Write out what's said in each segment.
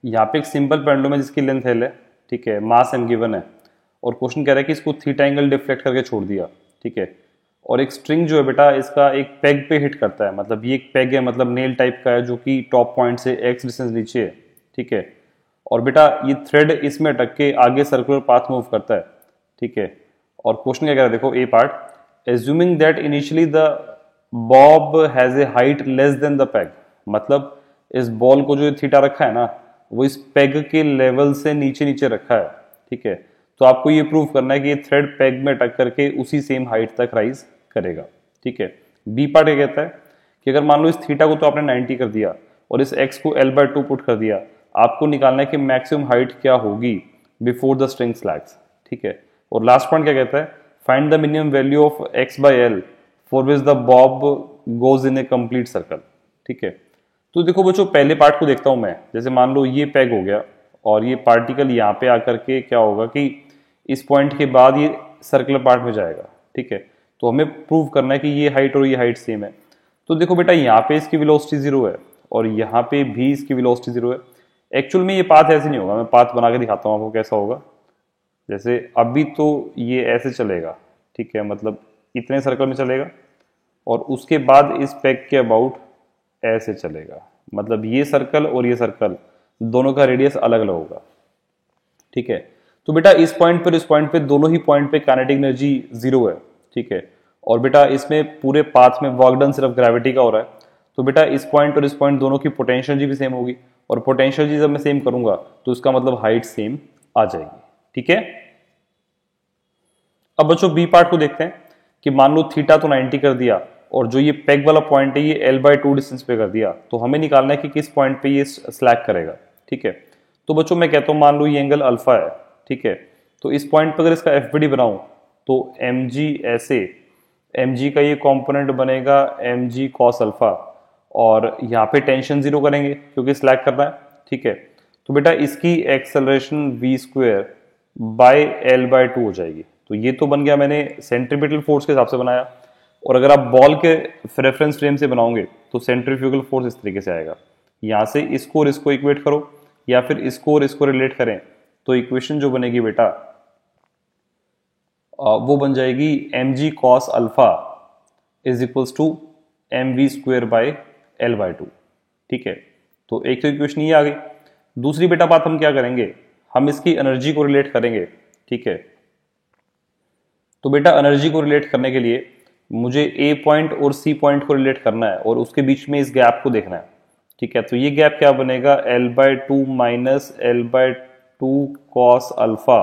यहाँ पे एक सिंपल पेंडुलम है जिसकी लेंथ एल है, ठीक है, मास एम गिवन है, और क्वेश्चन कह रहा है कि इसको थीटा एंगल डिफ्लेक्ट करके छोड़ दिया, ठीक है। और एक स्ट्रिंग जो है बेटा इसका एक पेग पे हिट करता है, मतलब ये एक पेग है, मतलब नेल टाइप का है जो कि टॉप पॉइंट से एक्स डिस्टेंस नीचे है, ठीक है। और बेटा ये थ्रेड इसमें अटक के आगे सर्कुलर पाथ मूव करता है, ठीक है। और क्वेश्चन क्या कह रहा है देखो, a part, assuming that initially the bob has a height less than the peg, मतलब इस बॉल को जो थीटा रखा है ना वो इस पेग के लेवल से नीचे नीचे रखा है, ठीक है। तो आपको ये प्रूव करना है कि ये थ्रेड पेग में टक करके उसी सेम हाइट तक राइज करेगा, ठीक है। बी पार्ट क्या कहता है कि अगर मान लो इस थीटा को तो आपने 90 कर दिया और इस एक्स को L/2 पुट कर दिया, आपको निकालना है कि मैक्सिमम हाइट क्या होगी बिफोर द स्ट्रिंग स्लैग्स, ठीक है। और लास्ट पॉइंट क्या कहता है, find the minimum value of x/L for which the Bob goes in A complete circle, ठीक है। तो देखो बच्चों पहले पार्ट को देखता हूं मैं, जैसे मान लो ये पेग हो गया और ये पार्टिकल यहाँ पे आकर के क्या होगा कि इस पॉइंट के बाद ये सर्कुलर पार्ट में जाएगा, ठीक है। तो हमें प्रूव करना है कि ये हाइट और ये हाइट सेम है। तो देखो बेटा यहाँ पे इसकी वेलोसिटी 0 है और यहाँ पे भी इसकी वेलोसिटी 0 है। एक्चुअल में ये पाथ ऐसे नहीं होगा, मैं पाथ बना के दिखाता हूँ आपको कैसा होगा। जैसे अभी तो ये ऐसे चलेगा, ठीक है, मतलब इतने सर्कल में चलेगा और उसके बाद इस पेग के अबाउट ऐसे चलेगा, मतलब ये सर्कल और ये सर्कल दोनों का रेडियस अलग अलग होगा, ठीक है। तो बेटा इस पॉइंट पर इस पॉइंट पे दोनों ही पॉइंट पे काइनेटिक एनर्जी 0 है, ठीक है। और बेटा इसमें पूरे पाथ में वर्क डन सिर्फ ग्रेविटी का हो रहा है। तो बेटा इस पॉइंट और इस पॉइंट दोनों की पोटेंशियल एनर्जी भी सेम होगी, और पोटेंशियल एनर्जी जब मैं सेम करूंगा तो इसका मतलब हाइट सेम आ जाएगी, ठीक है। अब बच्चों बी पार्ट को देखते हैं कि मान लो थीटा तो 90 कर दिया और जो ये पेग वाला पॉइंट है ये L/2 डिस्टेंस पे कर दिया, तो हमें निकालना है कि किस पॉइंट पे ये स्लैक करेगा, ठीक है। तो बच्चों मैं कहता हूं मान लो ये एंगल अल्फा है, ठीक है। तो इस पॉइंट पर अगर इसका एफबीडी बनाऊं तो mg ऐसे, mg का ये कंपोनेंट बनेगा mg cos अल्फा, और यहाँ पे टेंशन 0 करेंगे क्योंकि स्लैक करना है, ठीक है। तो बेटा इसकी एक्सेलरेशन v² बाय L/2 हो जाएगी। तो ये तो बन गया मैंने सेंट्रीपिटल फोर्स के हिसाब से बनाया, और अगर आप बॉल के रेफरेंस फ्रेम से बनाओगे तो सेंट्रीफ्यूगल फोर्स इस तरीके से आएगा। यहाँ से इसको और इसको इक्वेट करो या फिर इसको और इसको रिलेट करें तो इक्वेशन जो बनेगी बेटा वो बन जाएगी mg cos alpha is equals to mv² by L/2, ठीक है। तो एक तो इक्वेशन ये आ गई। दूसरी बेटा बात हम क्या करेंगे, हम इसकी एनर्जी को रिलेट करेंगे, ठीक है। तो बेटा एनर्जी को रिलेट करने के लिए मुझे ए पॉइंट और सी पॉइंट को रिलेट करना है और उसके बीच में इस गैप को देखना है, ठीक है। तो ये गैप क्या बनेगा, L/2 minus L/2 cos alpha,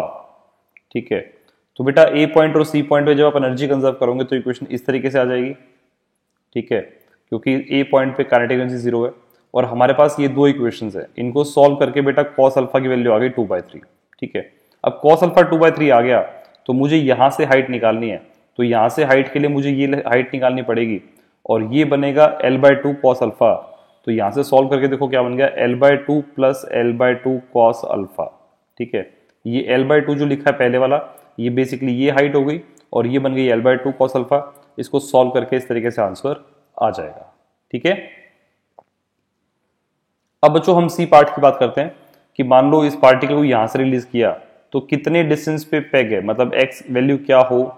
ठीक है। तो बेटा ए पॉइंट और सी पॉइंट पे जब आप एनर्जी कंजर्व करोगे तो इक्वेशन इस तरीके से आ जाएगी, ठीक है, क्योंकि ए पॉइंट पे काइनेटिक एनर्जी 0 है और हमारे पास ये दो इक्वेशंस है, इनको सॉल्व करके बेटा cos अल्फा की वैल्यू आ गई 2/3, ठीक है। अब cos अल्फा 2/3 आ गया तो मुझे यहां से हाइट निकालनी है, तो यहां से हाइट के लिए मुझे ये हाइट निकालनी पड़ेगी और ये बनेगा L/2 cos अल्फा। तो यहां से सॉल्व करके देखो क्या बन गया, L/2 plus L/2 cos alpha, ठीक है। ये L/2 जो लिखा है पहले वाला ये बेसिकली ये हाइट हो गई और ये बन गई L/2 cos अल्फा। इसको सॉल्व करके इस तरीके से आंसर आ जाएगा, ठीक है। अब बच्चों हम सी पार्ट की बात करते हैं कि मान लो इस पार्टिकल को यहां से रिलीज किया तो कितने डिस्टेंस पे पेग है, मतलब एक्स वैल्यू क्या हो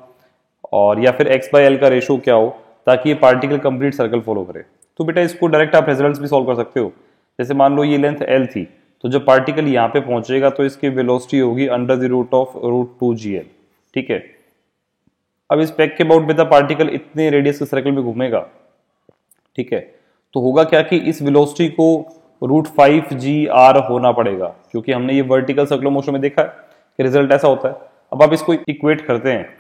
और या फिर x/L का रेशो क्या हो ताकि ये पार्टिकल कंप्लीट सर्कल फॉलो करे। तो बेटा इसको डायरेक्ट आप रिजल्ट्स भी सॉल्व कर सकते हो। जैसे मान लो ये लेंथ L थी, तो जब पार्टिकल यहाँ पे पहुंचेगा तो इसकी वेलोसिटी होगी √2gl, ठीक है। अब इस पेग के अबाउट बेटा पार्टिकल इतने रेडियस के सर्कल में घूमेगा, ठीक है। तो होगा क्या कि इस वेलोसिटी को √5gr होना पड़ेगा, क्योंकि हमने ये वर्टिकल सर्कुलर मोशन में देखा है कि रिजल्ट ऐसा होता है। अब आप इसको इक्वेट करते हैं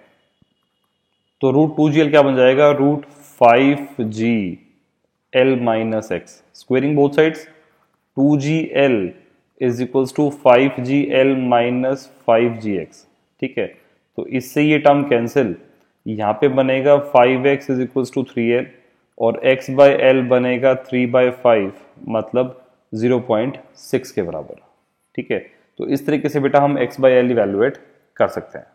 तो √2gl क्या बन जाएगा, √5gl-x, squaring both sides 2gl is equals to 5gl-5gx, ठीक है। तो इससे ये टर्म कैंसिल, यहाँ पे बनेगा 5x is equals to 3l और x/L बनेगा 3/5, मतलब 0.6 के बराबर, ठीक है। तो इस तरीके से बेटा हम x/L इवैल्यूएट कर सकते हैं।